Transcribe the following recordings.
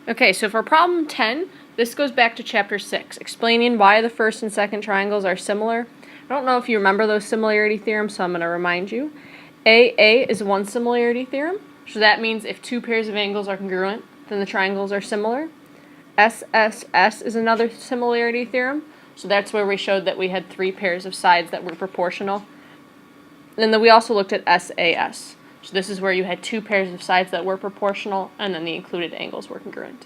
Okay, so for problem 10, this goes back to chapter 6, explaining why the first and second triangles are similar. I don't know if you remember those similarity theorems, so I'm going to remind you. AA is one similarity theorem, so that means if two pairs of angles are congruent, then the triangles are similar. SSS is another similarity theorem, so that's where we showed that we had three pairs of sides that were proportional. And then we also looked at SAS. So this is where you had two pairs of sides that were proportional, and then the included angles were congruent.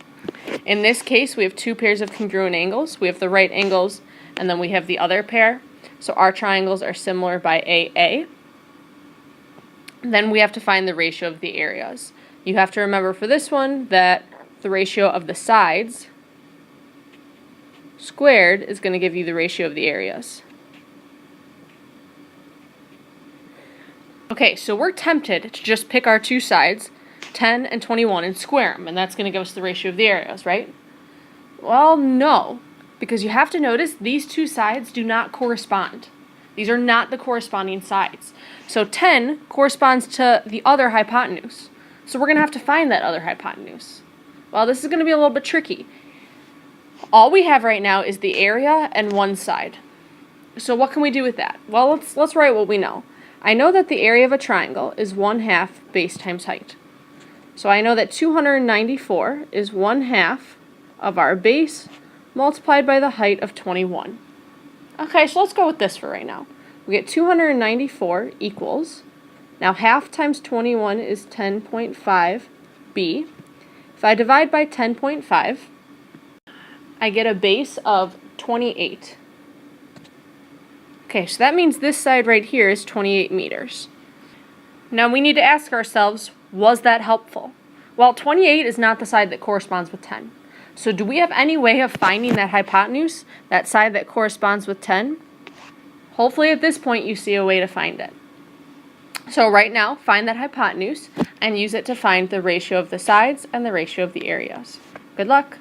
In this case, we have two pairs of congruent angles. We have the right angles, and then we have the other pair. So our triangles are similar by AA. Then we have to find the ratio of the areas. You have to remember for this one that the ratio of the sides squared is going to give you the ratio of the areas. Okay, so we're tempted to just pick our two sides, 10 and 21, and square them, and that's going to give us the ratio of the areas, right? Well, no, because you have to notice these two sides do not correspond. These are not the corresponding sides. So 10 corresponds to the other hypotenuse. So we're going to have to find that other hypotenuse. Well, this is going to be a little bit tricky. All we have right now is the area and one side. So what can we do with that? Well, let's write what we know. I know that the area of a triangle is 1/2 base times height. So I know that 294 is 1/2 of our base multiplied by the height of 21. Okay, so let's go with this for right now. We get 294 equals, now 1/2 times 21 is 10.5b. If I divide by 10.5, I get a base of 28. Okay, so that means this side right here is 28 meters. Now we need to ask ourselves, was that helpful? Well, 28 is not the side that corresponds with 10. So do we have any way of finding that hypotenuse, that side that corresponds with 10? Hopefully at this point you see a way to find it. So right now, find that hypotenuse and use it to find the ratio of the sides and the ratio of the areas. Good luck!